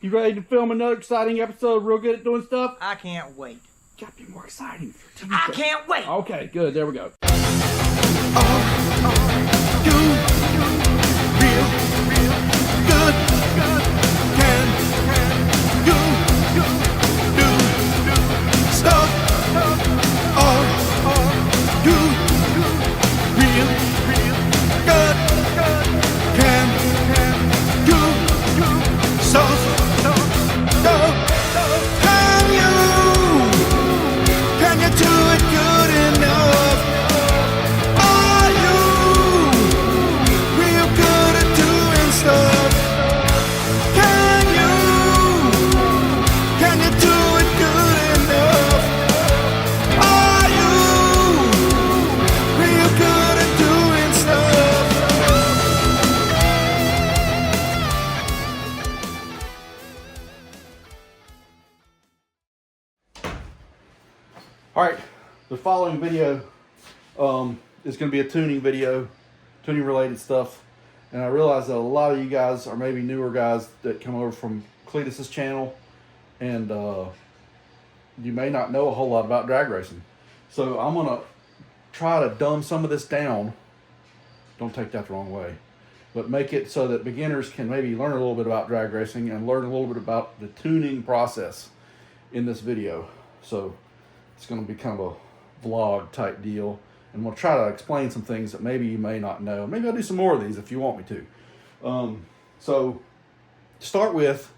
You ready to film another exciting episode? Real good at doing stuff? I can't wait. Gotta be more exciting. I can't wait. Okay, good. There we go. Alright, the following video is going to be a tuning video, tuning related stuff. And I realize that a lot of you guys are maybe newer guys that come over from Cleetus's channel. And you may not know a whole lot about drag racing. So I'm going to try to dumb some of this down. Don't take that the wrong way. But make it so that beginners can maybe learn a little bit about drag racing and learn a little bit about the tuning process in this video. So it's going to be kind of a vlog type deal, and we'll try to explain some things that maybe you may not know. Maybe I'll do some more of these if you want me to. So to start with,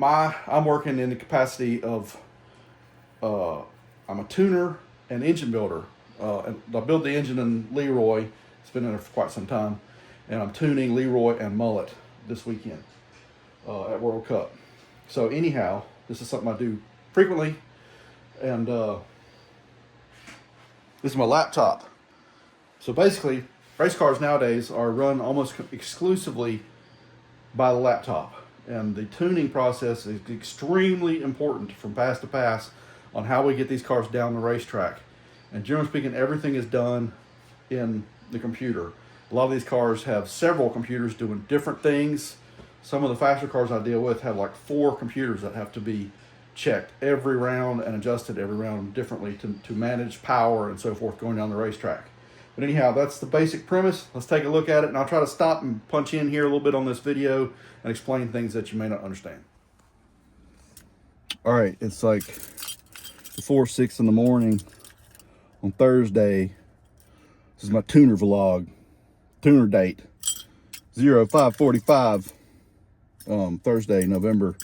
I'm working in the capacity of I'm a tuner and engine builder. And I build the engine in LeRoy. It's been in there for quite some time, and I'm tuning LeRoy and Mullet this weekend at World Cup. So anyhow, this is something I do frequently. And this is my laptop. So basically, race cars nowadays are run almost exclusively by the laptop. And the tuning process is extremely important from pass to pass on how we get these cars down the racetrack. And generally speaking, everything is done in the computer. A lot of these cars have several computers doing different things. Some of the faster cars I deal with have like 4 computers that have to be checked every round and adjusted every round differently to manage power and so forth going down the racetrack. But anyhow, that's the basic premise. Let's take a look at it, and I'll try to stop and punch in here a little bit on this video and explain things that you may not understand. All right, it's like before 6 in the morning on Thursday. This is my tuner vlog. Tuner date 0545, Thursday, November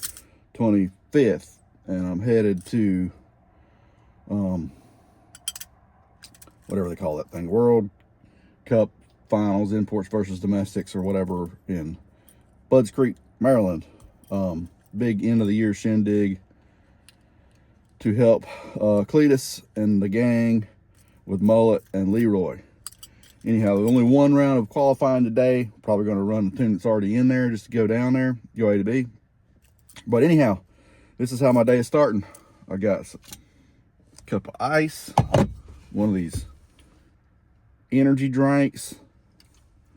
25th. And I'm headed to, whatever they call that thing, World Cup Finals, imports versus domestics or whatever, in Budds Creek, Maryland. Big end of the year shindig to help Cleetus and the gang with Mullet and LeRoy. Anyhow, there's only one round of qualifying today. Probably going to run the tune that's already in there just to go down there, go A to B. But anyhow, this is how my day is starting. I got a cup of ice, one of these energy drinks.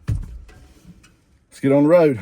Let's get on the road.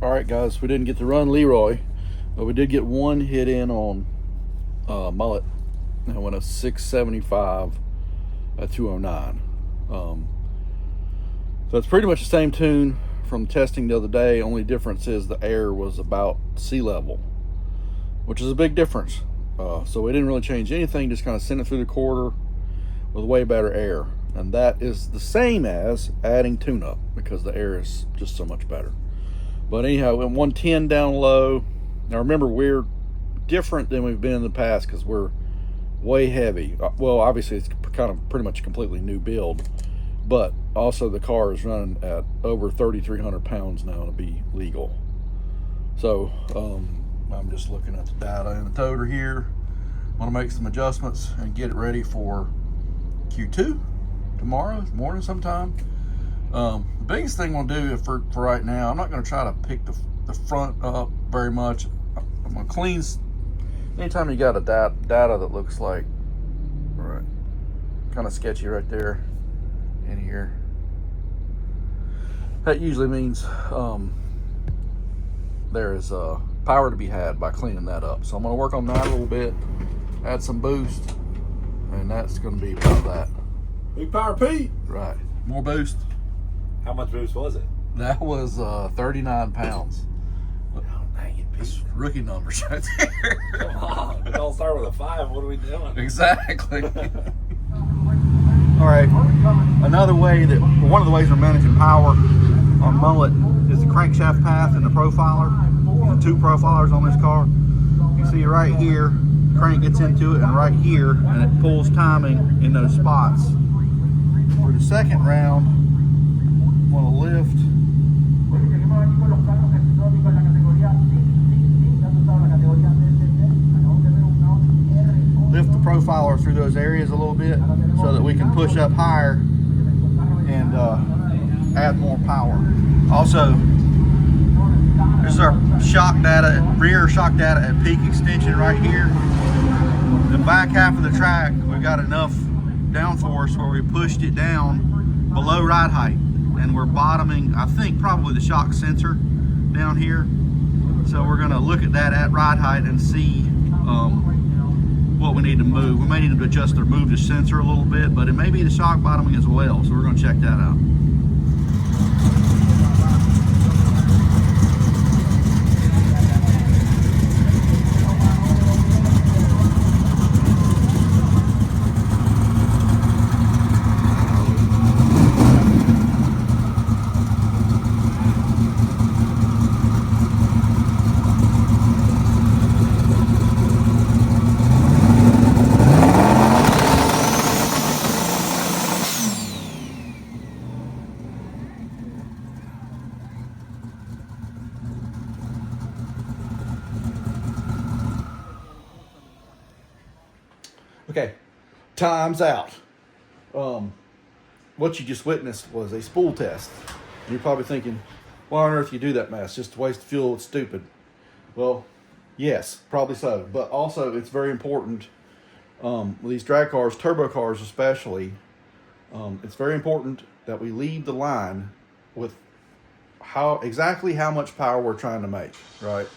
All right, guys, we didn't get to run LeRoy, But we did get one hit in on Mullet. I went a 675 at 209. So it's pretty much the same tune from testing the other day. Only difference is the air was about sea level, which is a big difference. So we didn't really change anything, just kind of sent it through the quarter with way better air. And that is the same as adding tune-up because the air is just so much better. But anyhow, in 110 down low. Now remember, we're different than we've been in the past because we're way heavy. Well, obviously it's kind of pretty much a completely new build, but also the car is running at over 3,300 pounds now to be legal. So I'm just looking at the data in the toter here. I'm gonna make some adjustments and get it ready for Q2 tomorrow morning sometime. The biggest thing I'm gonna do for right now, I'm not gonna try to pick the front up very much. I'm gonna clean. Anytime you got a data that looks like, right, kind of sketchy right there in here, that usually means there is power to be had by cleaning that up. So I'm going to work on that a little bit, add some boost, and that's going to be about that. Big power Pete. Right, more boost. How much boost was it? That was 39 pounds. Oh, dang it, Pete. Rookie numbers right there. Come on, it all start with a 5. What are we doing? Exactly. All right, another way that, one of the ways we're managing power on Mullet is the crankshaft path and the profiler. The 2 profilers on this car. You see right here, crank gets into it, and right here, and it pulls timing in those spots. For the second round, I'm going to lift. Lift the profiler through those areas a little bit so that we can push up higher and add more power. Also, this is our shock data, rear shock data at peak extension right here. The back half of the track, we've got enough downforce where we pushed it down below ride height, and we're bottoming, I think, probably the shock sensor down here. So we're gonna look at that at ride height and see what we need to move. We may need to adjust or move the sensor a little bit, but it may be the shock bottoming as well. So we're gonna check that out. Okay, time's out. What you just witnessed was a spool test. You're probably thinking, why on earth you do that mess? Just to waste fuel, it's stupid. Well, yes, probably so. But also, it's very important with these drag cars, turbo cars especially, it's very important that we leave the line with exactly how much power we're trying to make, right?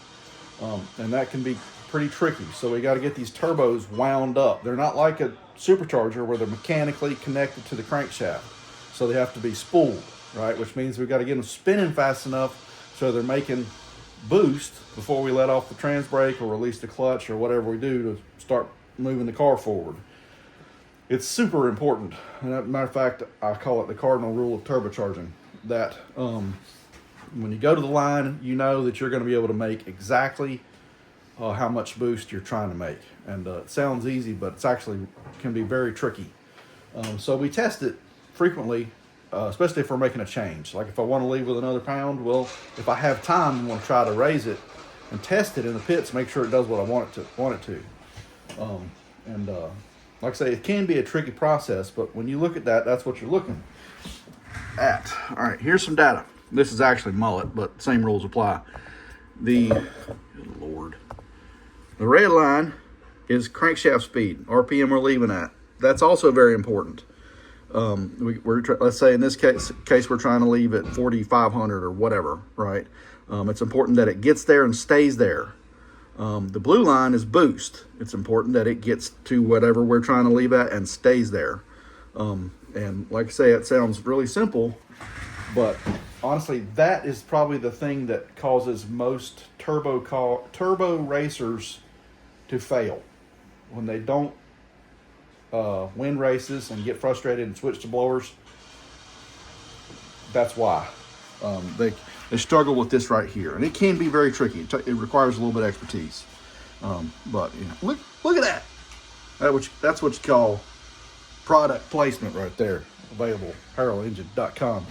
And that can be pretty tricky. So we got to get these turbos wound up. They're not like a supercharger where they're mechanically connected to the crankshaft. So they have to be spooled, right? Which means we've got to get them spinning fast enough so they're making boost before we let off the trans brake or release the clutch or whatever we do to start moving the car forward. It's super important. And as a matter of fact, I call it the cardinal rule of turbocharging. That when you go to the line, you know that you're going to be able to make exactly how much boost you're trying to make. And it sounds easy, but it's actually can be very tricky. So we test it frequently, especially if we're making a change. Like if I want to leave with another pound, well, if I have time, I'm going to try to raise it and test it in the pits, make sure it does what I want it to. Like I say, it can be a tricky process, but when you look at that, that's what you're looking at. All right, here's some data. This is actually Mullet, but same rules apply. Good Lord. The red line is crankshaft speed, RPM we're leaving at. That's also very important. Let's say in this case we're trying to leave at 4,500 or whatever, right? It's important that it gets there and stays there. The blue line is boost. It's important that it gets to whatever we're trying to leave at and stays there. And like I say, it sounds really simple, but honestly, that is probably the thing that causes most turbo racers to fail. When they don't win races and get frustrated and switch to blowers, that's why. They struggle with this right here, and it can be very tricky. It requires a little bit of expertise. But you know, look at that. That's what you call product placement right there. Available HarrellEngine.com.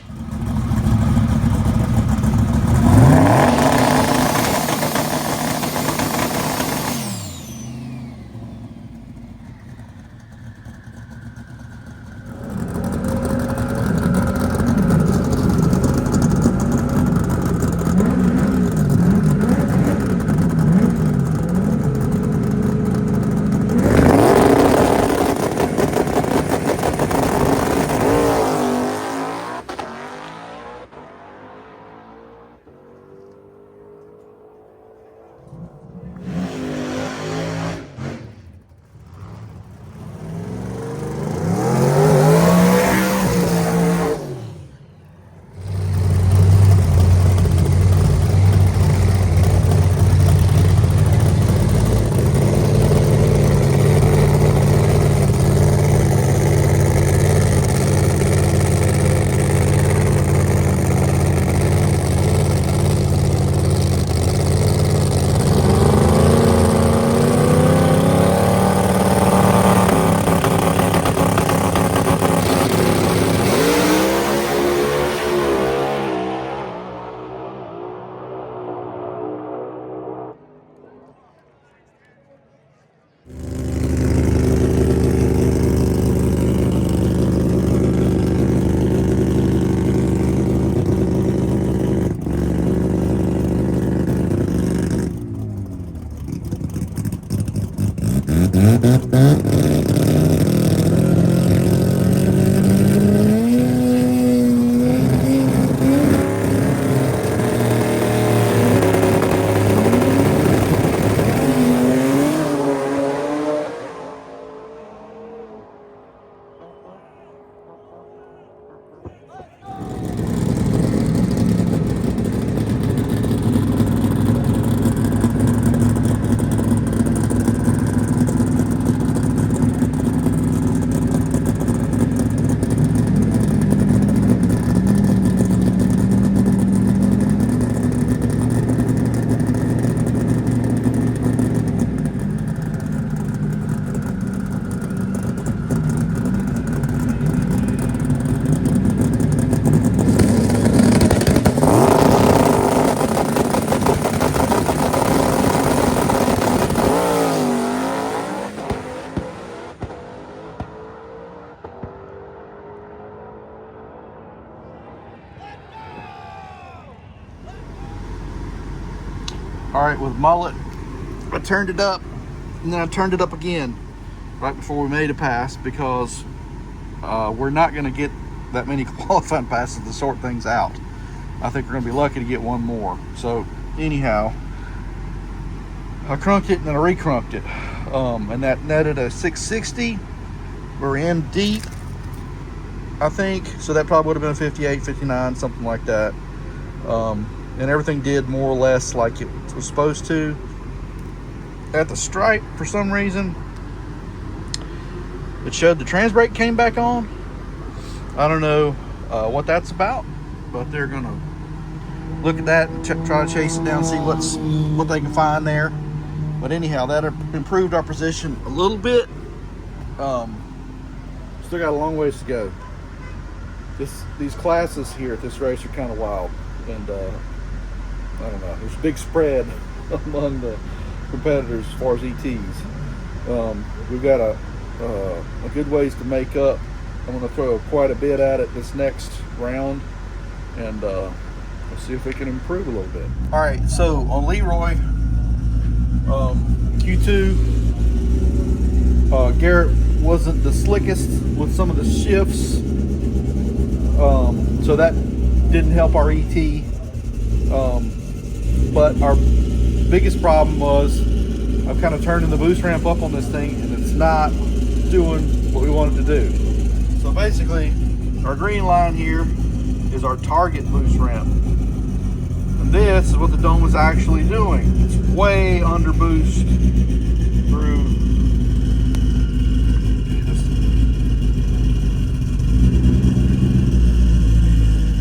All right, with Mullet, I turned it up, and then I turned it up again right before we made a pass, because we're not going to get that many qualifying passes to sort things out. I think we're going to be lucky to get one more. So anyhow, I crunked it and then I recrunked it, and that netted a 660. We're in deep, I think, so that probably would have been a 58, 59, something like that. And everything did more or less like it was supposed to. At the stripe, for some reason, it showed the trans brake came back on. I don't know what that's about, but they're gonna look at that and try to chase it down, see what they can find there. But anyhow, that improved our position a little bit. Still got a long ways to go. These classes here at this race are kind of wild, and I don't know. There's a big spread among the competitors as far as ETs. We've got a good ways to make up. I'm going to throw quite a bit at it this next round, and we'll see if we can improve a little bit. All right, so on LeRoy, Q2, Garrett wasn't the slickest with some of the shifts, so that didn't help our ET. But our biggest problem was I'm kind of turning the boost ramp up on this thing, and it's not doing what we want it to do. So basically, our green line here is our target boost ramp. And this is what the dome is actually doing. It's way under boost through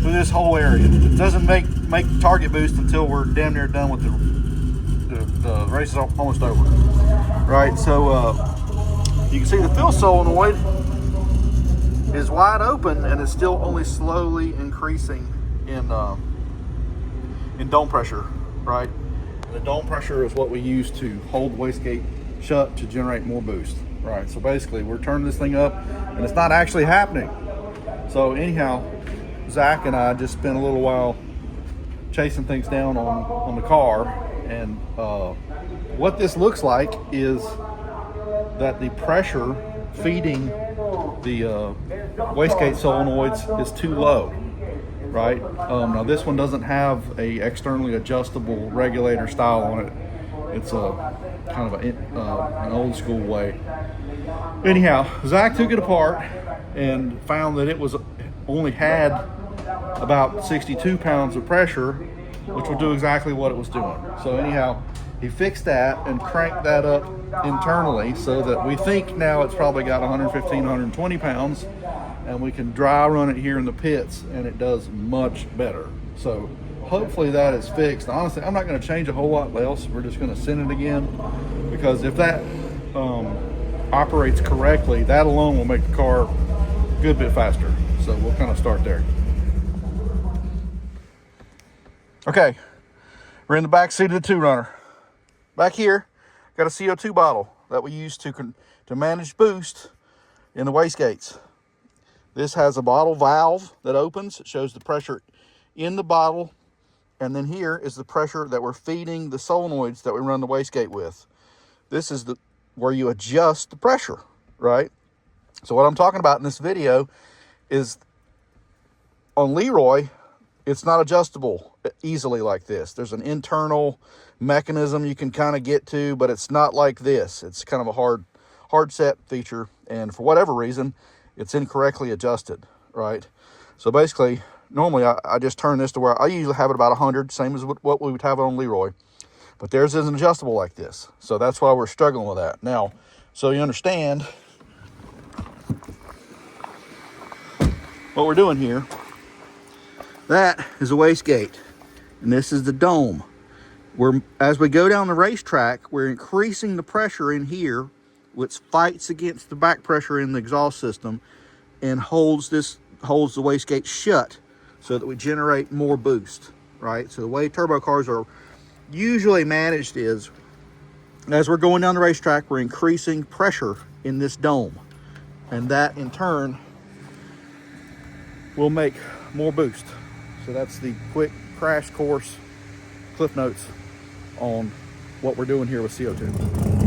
this whole area. It doesn't make target boost until we're damn near done with the race is almost over. Right, so you can see the fill solenoid is wide open, and it's still only slowly increasing in dome pressure, right? The dome pressure is what we use to hold the wastegate shut to generate more boost, right? So basically, we're turning this thing up, and it's not actually happening. So anyhow, Zach and I just spent a little while chasing things down on the car, and what this looks like is that the pressure feeding the wastegate solenoids is too low, right? Now this one doesn't have a externally adjustable regulator style on it. It's a kind of an old school way. Anyhow, Zach took it apart and found that it was only had about 62 pounds of pressure, which will do exactly what it was doing. So anyhow, he fixed that and cranked that up internally so that we think now it's probably got 115, 120 pounds, and we can dry run it here in the pits, and it does much better. So hopefully that is fixed. Honestly, I'm not going to change a whole lot else. We're just going to send it again, because if that operates correctly, that alone will make the car a good bit faster. So we'll kind of start there. Okay, we're in the back seat of the 2Runner. Back here, got a CO2 bottle that we use to manage boost in the wastegates. This has a bottle valve that opens. It shows the pressure in the bottle, and then here is the pressure that we're feeding the solenoids that we run the wastegate with. This is where you adjust the pressure, right? So what I'm talking about in this video is on LeRoy, it's not adjustable easily like this. There's an internal mechanism you can kind of get to, but it's not like this. It's kind of a hard set feature, and for whatever reason, it's incorrectly adjusted, right? So basically, normally I just turn this to where I usually have it about 100, same as what we would have it on LeRoy, but theirs isn't adjustable like this. So that's why we're struggling with that. Now, so you understand what we're doing here, that is a wastegate, and this is the dome. As we go down the racetrack, we're increasing the pressure in here, which fights against the back pressure in the exhaust system and holds the wastegate shut so that we generate more boost, right? So the way turbo cars are usually managed is, as we're going down the racetrack, we're increasing pressure in this dome, and that in turn will make more boost. So that's the quick crash course, cliff notes on what we're doing here with CO2.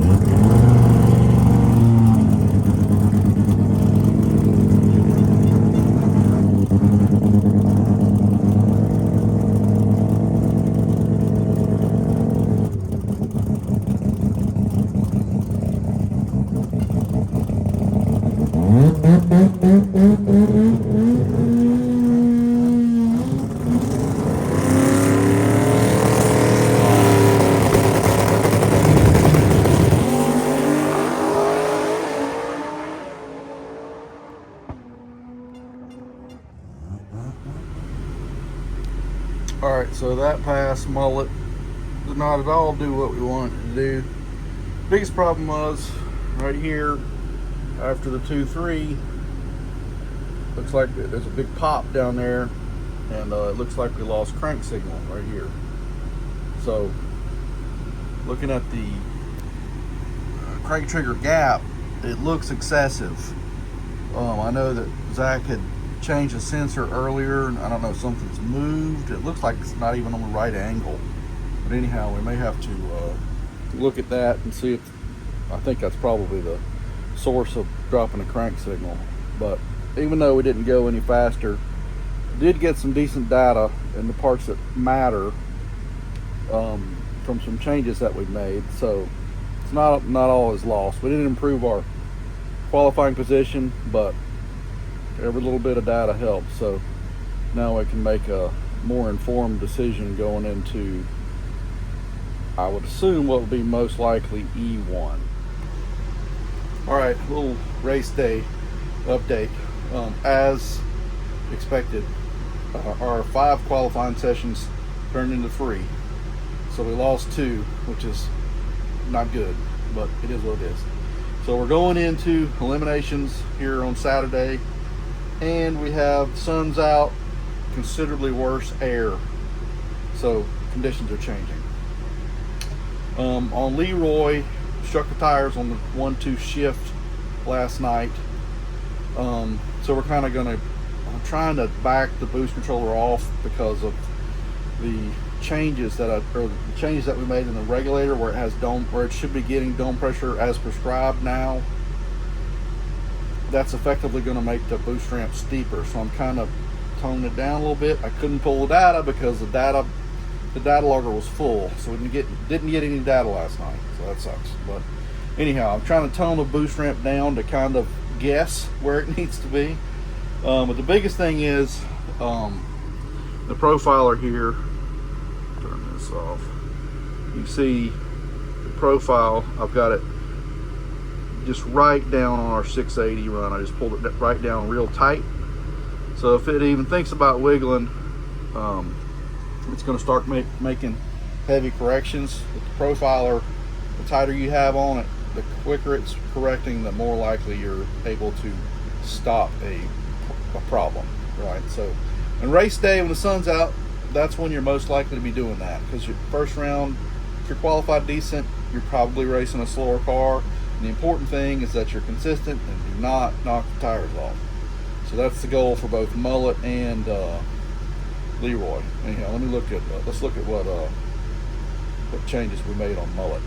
Alright, so that pass Mullet did not at all do what we wanted to do. Biggest problem was right here after the 2.3, looks like there's a big pop down there, and it looks like we lost crank signal right here. So looking at the crank trigger gap, it looks excessive. I know that Zach had changed the sensor earlier, and I don't know, something's moved. It looks like it's not even on the right angle, but anyhow, we may have to look at that and see if, I think that's probably the source of dropping a crank signal. But even though we didn't go any faster, did get some decent data in the parts that matter from some changes that we've made. So it's not all is lost. We didn't improve our qualifying position, but every little bit of data helps. So now I can make a more informed decision going into, I would assume, what would be most likely E1. All right, little race day update. As expected, our 5 qualifying sessions turned into 3. So we lost 2, which is not good, but it is what it is. So we're going into eliminations here on Saturday, and we have sun's out, considerably worse air. So conditions are changing. On LeRoy, struck the tires on the 1-2 shift last night. So we're kind of I'm trying to back the boost controller off because of the changes that we made in the regulator, where it has where it should be getting dome pressure as prescribed now. That's effectively going to make the boost ramp steeper. So I'm kind of toning it down a little bit. I couldn't pull the data because the data logger was full, so we didn't get any data last night. So that sucks. But anyhow, I'm trying to tone the boost ramp down to kind of guess where it needs to be. But the biggest thing is the profiler here. Turn this off. You see the profile, I've got it just right down on our 680 run. I just pulled it right down real tight. So if it even thinks about wiggling, it's going to start making heavy corrections. With the profiler, the tighter you have on it, the quicker it's correcting, the more likely you're able to stop a problem, right? So on race day, when the sun's out, that's when you're most likely to be doing that, because your first round, if you're qualified decent, you're probably racing a slower car. And the important thing is that you're consistent and do not knock the tires off. So that's the goal for both Mullet and LeRoy. Anyhow, let's look at what changes we made on Mullet.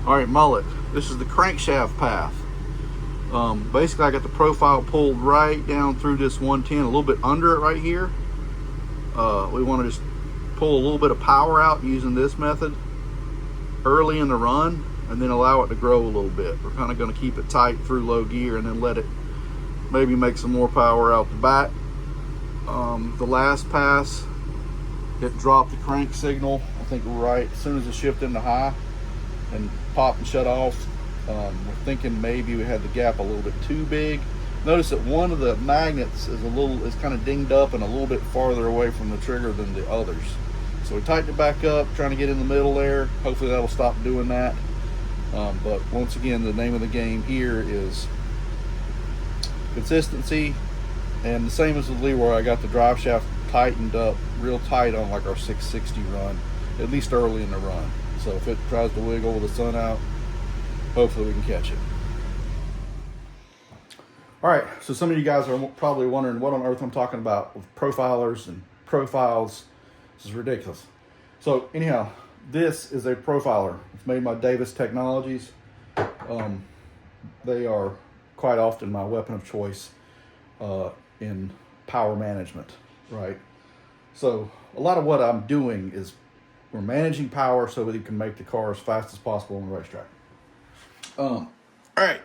All right, Mullet. This is the crankshaft path. Basically, I got the profile pulled right down through this 110, a little bit under it right here. We want to just pull a little bit of power out using this method early in the run, and then allow it to grow a little bit. We're kind of going to keep it tight through low gear, and then let it maybe make some more power out the back. The last pass, it dropped the crank signal, I think right as soon as it shifted into high, and popped and shut off. We're thinking maybe we had the gap a little bit too big. Notice that one of the magnets is kind of dinged up and a little bit farther away from the trigger than the others. So we tightened it back up, trying to get in the middle there. Hopefully that'll stop doing that. But once again, the name of the game here is consistency. And the same as with LeRoy, I got the drive shaft tightened up real tight on like our 660 run, at least early in the run. So if it tries to wiggle with the sun out, hopefully we can catch it. All right, so some of you guys are probably wondering what on earth I'm talking about with profilers and profiles. This is ridiculous. So anyhow, this is a profiler. It's made by Davis Technologies. They are quite often my weapon of choice in power management, right? So a lot of what I'm doing is we're managing power so that we can make the car as fast as possible on the racetrack. All right,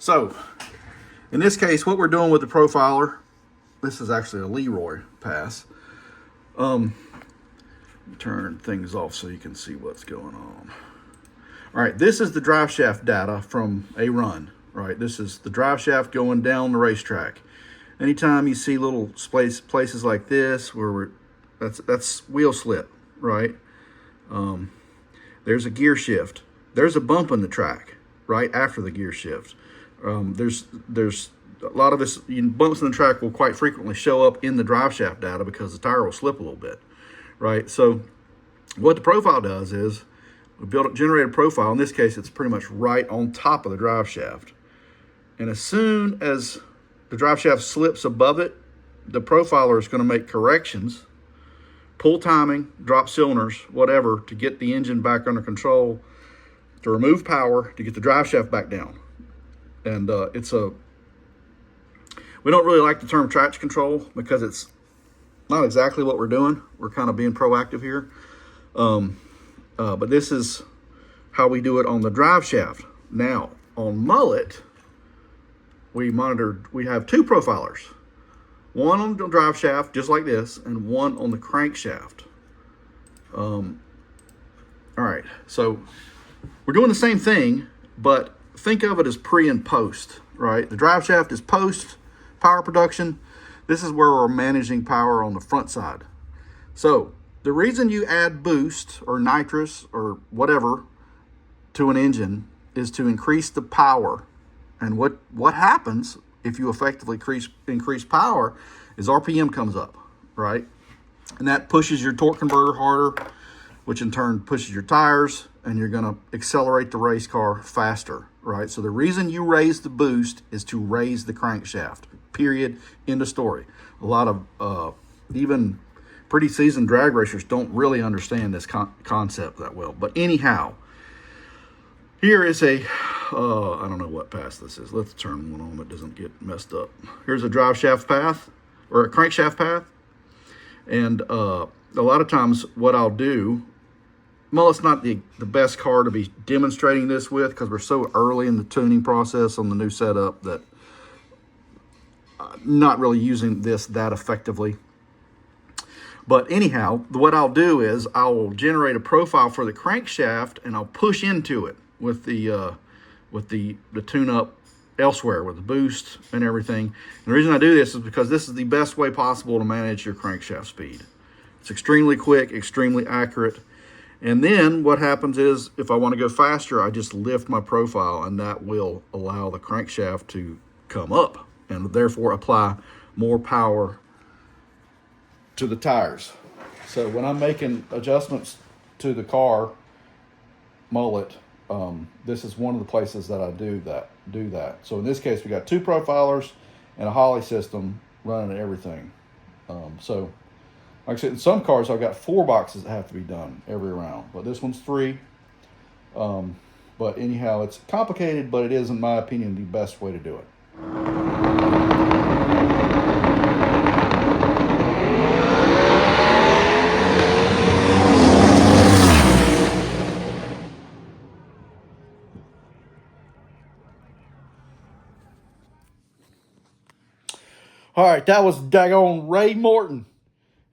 so in this case, what we're doing with the profiler, this is actually a LeRoy pass. Turn things off so you can see what's going on. All right, this is the drive shaft data from a run, right? This is the drive shaft going down the racetrack. Anytime you see little places like this where that's wheel slip, right? There's a gear shift. There's a bump in the track right after the gear shift. There's a lot of this bumps in the track will quite frequently show up in the drive shaft data because the tire will slip a little bit, right? So what the profile does is we generate a profile. In this case, it's pretty much right on top of the drive shaft. And as soon as the drive shaft slips above it, the profiler is going to make corrections, pull timing, drop cylinders, whatever, to get the engine back under control, to remove power, to get the drive shaft back down. And we don't really like the term traction control because it's not exactly what we're doing. We're kind of being proactive here. But this is how we do it on the drive shaft. Now, on Mullet, we have two profilers. One on the drive shaft, just like this, and one on the crankshaft. All right, so we're doing the same thing, but think of it as pre and post, right? The drive shaft is post power production. This is where we're managing power on the front side. So the reason you add boost or nitrous or whatever to an engine is to increase the power. And what happens if you effectively increase power is RPM comes up, right? And that pushes your torque converter harder, which in turn pushes your tires, and you're gonna accelerate the race car faster, right? So the reason you raise the boost is to raise the crankshaft, period, end of story. A lot of even pretty seasoned drag racers don't really understand this concept that well. But anyhow, here is a, I don't know what path this is. Let's turn one on that doesn't get messed up. Here's a drive shaft path, or a crankshaft path. And a lot of times what I'll do, Mullet's not the best car to be demonstrating this with because we're so early in the tuning process on the new setup that not really using this that effectively. But anyhow, what I'll do is I will generate a profile for the crankshaft and I'll push into it with the tune-up elsewhere with the boost and everything. And the reason I do this is because this is the best way possible to manage your crankshaft speed. It's extremely quick, extremely accurate. And then what happens is if I want to go faster, I just lift my profile and that will allow the crankshaft to come up and therefore apply more power to the tires. So when I'm making adjustments to the car, Mullet, this is one of the places that I do that. So in this case, we got two profilers and a Holly system running everything. So like I said, in some cars, I've got 4 boxes that have to be done every round, but this one's 3. But anyhow, it's complicated, but it is, in my opinion, the best way to do it. All right, that was daggone Ray Morton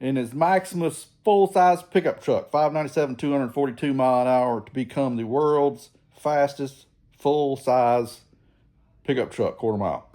in his Maximus full-size pickup truck, 597, 242 mile an hour, to become the world's fastest full-size pickup truck, quarter mile.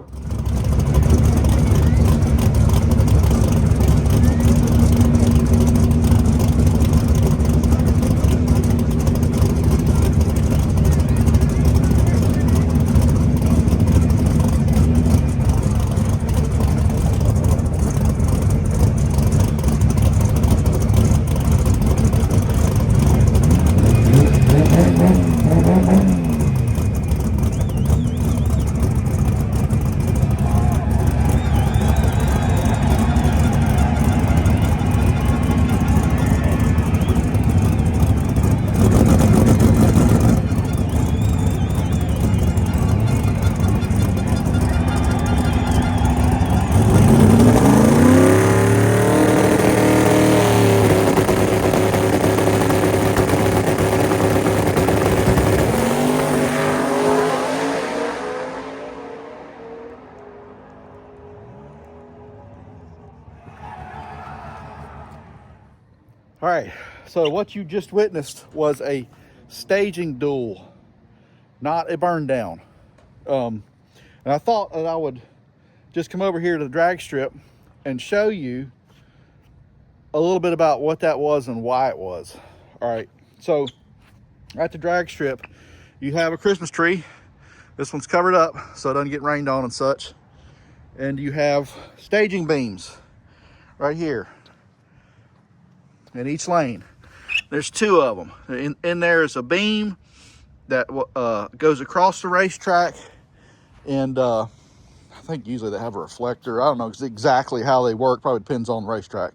All right, so what you just witnessed was a staging duel, not a burn down. And I thought that I would just come over here to the drag strip and show you a little bit about what that was and why it was. All right, so at the drag strip, you have a Christmas tree. This one's covered up so it doesn't get rained on and such. And you have staging beams right here in each lane. There's 2 of them. In there is a beam that goes across the racetrack, and I think usually they have a reflector. I don't know exactly how they work, probably depends on the racetrack.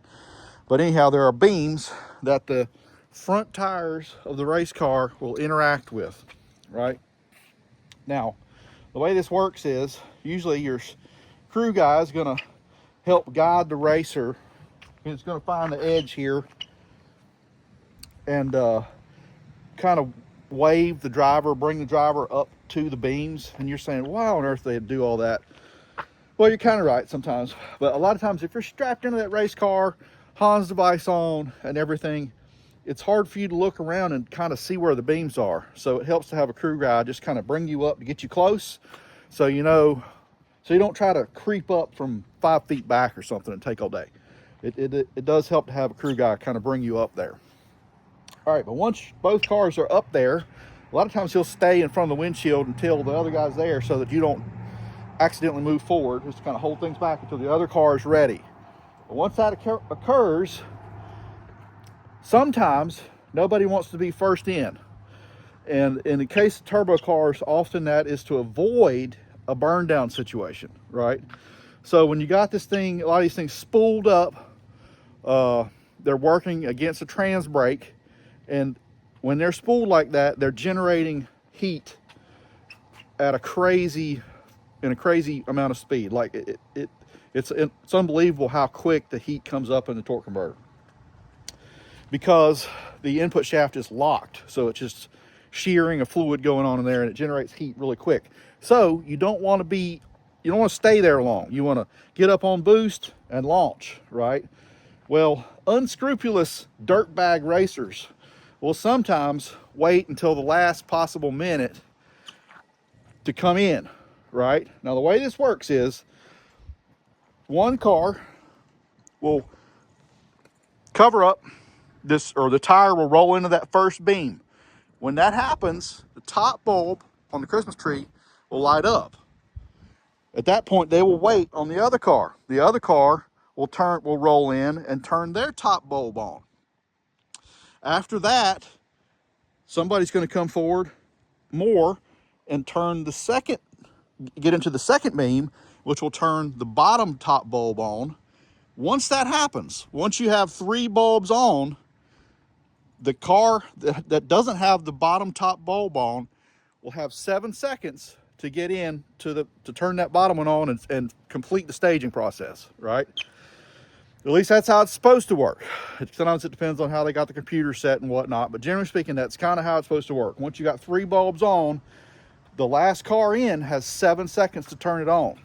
But anyhow, there are beams that the front tires of the race car will interact with, right? Now, the way this works is usually your crew guy is gonna help guide the racer. He's gonna find the edge here and kind of wave the driver, bring the driver up to the beams, and you're saying, why on earth they'd do all that? Well, you're kind of right sometimes, but a lot of times if you're strapped into that race car, Hans device on and everything, it's hard for you to look around and kind of see where the beams are. So it helps to have a crew guy just kind of bring you up to get you close, so you know, so you don't try to creep up from 5 feet back or something and take all day. It does help to have a crew guy kind of bring you up there. All right, but once both cars are up there, a lot of times he'll stay in front of the windshield until the other guy's there, so that you don't accidentally move forward, just to kind of hold things back until the other car is ready. But once that occurs, sometimes nobody wants to be first in. And in the case of turbo cars, often that is to avoid a burn down situation, right? So when you got this thing, a lot of these things spooled up, they're working against a trans brake, and when they're spooled like that, they're generating heat at a crazy amount of speed. Like it's unbelievable how quick the heat comes up in the torque converter, because the input shaft is locked, so it's just shearing a fluid going on in there, and it generates heat really quick. So you don't want to stay there long. You want to get up on boost and launch, right? Well, unscrupulous dirtbag racers will sometimes wait until the last possible minute to come in, right? Now the way this works is one car will cover up this, or the tire will roll into that first beam. When that happens, the top bulb on the Christmas tree will light up. At that point, they will wait on the other car. The other car will roll in and turn their top bulb on. After that, somebody's going to come forward more and turn get into the second beam, which will turn the bottom top bulb on. Once that happens, once you have 3 bulbs on, the car that doesn't have the bottom top bulb on will have 7 seconds to get in to turn that bottom one on and complete the staging process, right? At least that's how it's supposed to work. Sometimes it depends on how they got the computer set and whatnot, but generally speaking, that's kind of how it's supposed to work. Once you got 3 bulbs on, the last car in has 7 seconds to turn it on.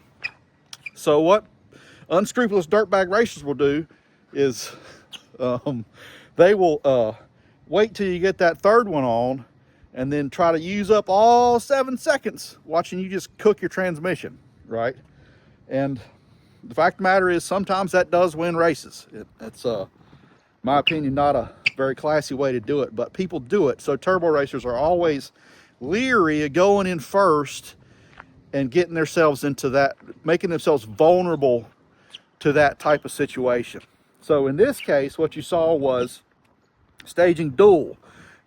So what unscrupulous dirtbag racers will do is they will wait till you get that third one on, and then try to use up all 7 seconds watching you just cook your transmission, right? And the fact of the matter is, sometimes that does win races. It's my opinion, not a very classy way to do it, but people do it. So turbo racers are always leery of going in first and getting themselves into that, making themselves vulnerable to that type of situation. So in this case, what you saw was staging Duel.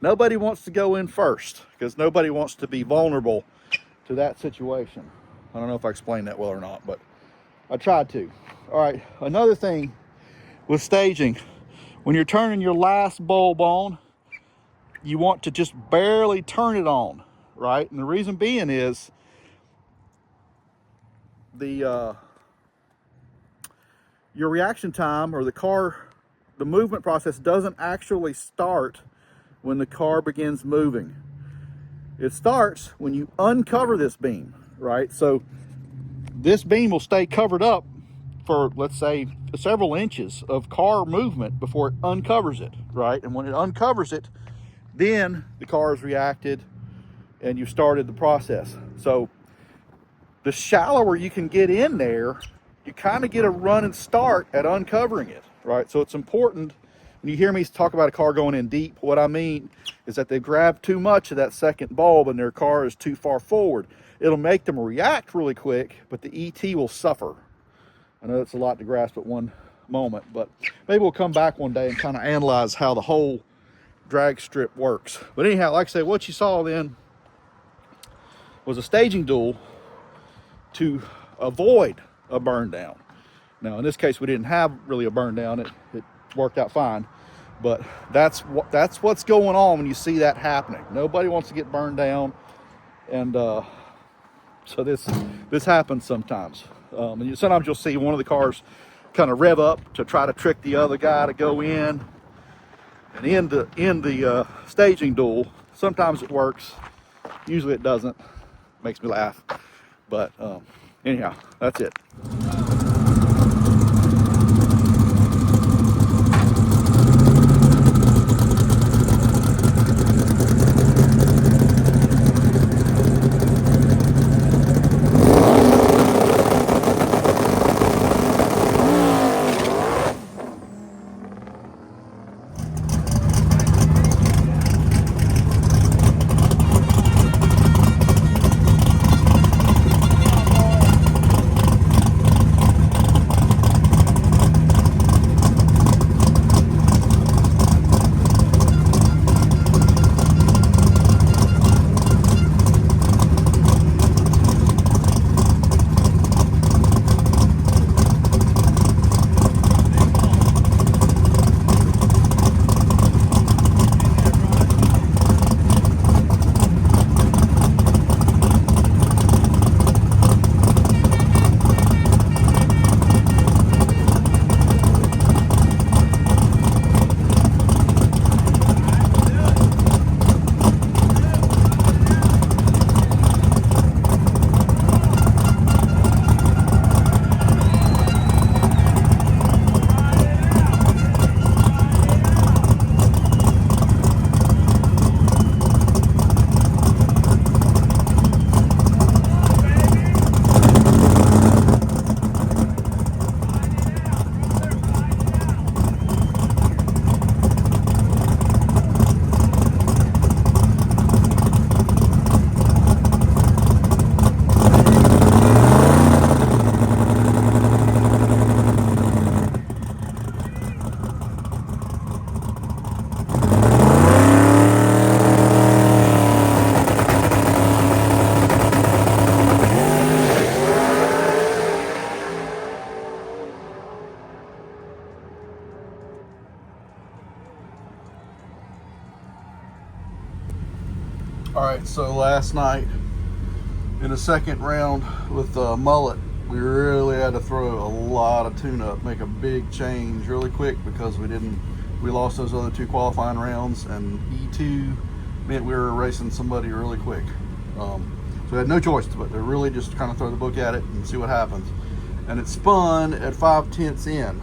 Nobody wants to go in first because nobody wants to be vulnerable to that situation. I don't know if I explained that well or not, but I tried to. All right, another thing with staging, when you're turning your last bulb on, you want to just barely turn it on, right? And the reason being is your reaction time, or the movement process doesn't actually start when the car begins moving. It starts when you uncover this beam, right? So this beam will stay covered up for, let's say, several inches of car movement before it uncovers it, right? And when it uncovers it, then the car has reacted and you've started the process. So the shallower you can get in there, you kind of get a run and start at uncovering it, right? So it's important, when you hear me talk about a car going in deep, what I mean is that they grab too much of that second bulb and their car is too far forward. It'll make them react really quick, but the ET will suffer. I know that's a lot to grasp at one moment, but maybe we'll come back one day and kind of analyze how the whole drag strip works. But anyhow, like I say, what you saw then was a staging Duel to avoid a burn down. Now in this case, we didn't have really a burn down. It worked out fine, but that's what's going on when you see that happening. Nobody wants to get burned down, and so this happens sometimes. And sometimes you'll see one of the cars kind of rev up to try to trick the other guy to go in, and in the staging Duel, Sometimes it works. Usually it doesn't. Makes me laugh. But anyhow, that's it. Alright, so last night in the second round with Mullet, we really had to throw a lot of tune-up, make a big change really quick because we lost those other 2 qualifying rounds, and E2 meant we were racing somebody really quick. So we had no choice but to really just kind of throw the book at it and see what happens. And it spun at 5/10 in,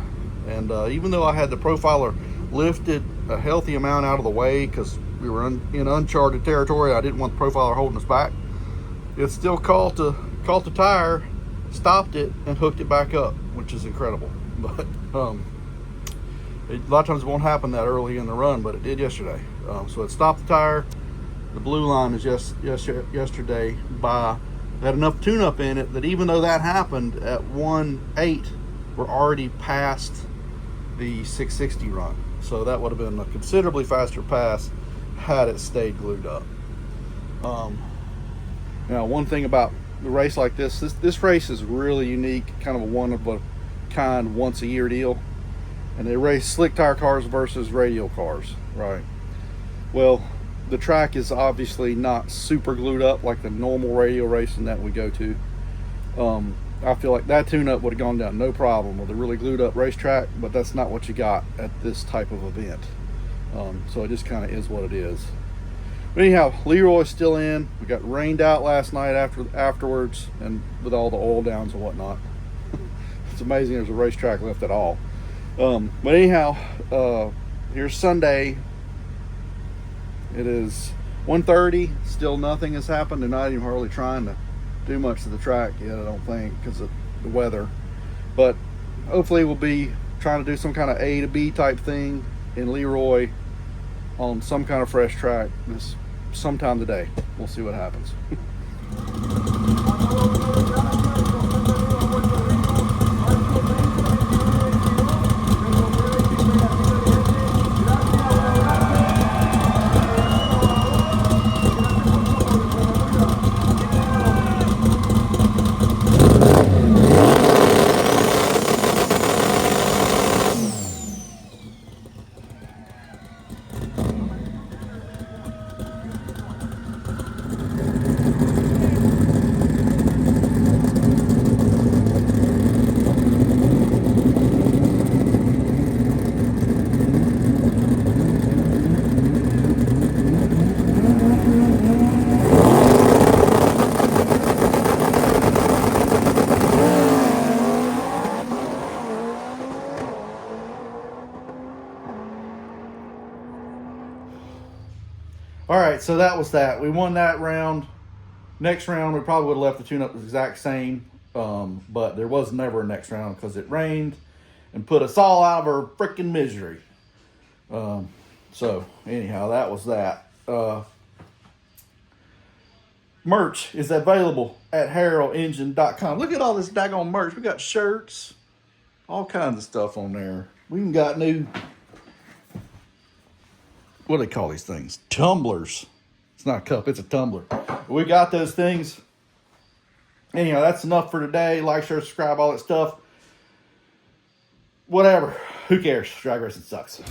and even though I had the profiler lifted a healthy amount out of the way because we were in uncharted territory, I didn't want the profiler holding us back, it still caught the tire, stopped it, and hooked it back up, which is incredible. But a lot of times it won't happen that early in the run, but it did yesterday. So it stopped the tire. The blue line is yesterday had enough tune-up in it that even though that happened at 1:08, we're already past the 660 run. So that would have been a considerably faster pass had it stayed glued up. Now, one thing about the race like this race is really unique, kind of a one of a kind, once a year deal. And they race slick tire cars versus radial cars, right? Well, the track is obviously not super glued up like the normal radial racing that we go to. I feel like that tune-up would have gone down no problem with a really glued up racetrack, but that's not what you got at this type of event. So it just kind of is what it is. But anyhow, LeRoy's still in. We got rained out last night afterwards, and with all the oil downs and whatnot. It's amazing there's a racetrack left at all. But anyhow, here's Sunday. It is 1:30. Still nothing has happened. They're not even hardly trying to do much to the track yet, I don't think, because of the weather. But hopefully we'll be trying to do some kind of A to B type thing in LeRoy on some kind of fresh track sometime today. We'll see what happens. right, so that was that. We won that round. Next round, we probably would have left the tune-up the exact same, but there was never a next round because it rained and put us all out of our freaking misery. So, anyhow, that was that. Merch is available at HarrowEngine.com. Look at all this daggone merch. We got shirts, all kinds of stuff on there. We even got new, what do they call these things? Tumblers. It's not a cup, it's a tumbler. We got those things. Anyhow, that's enough for today. Like, share, subscribe, all that stuff. Whatever. Who cares? Drag racing sucks.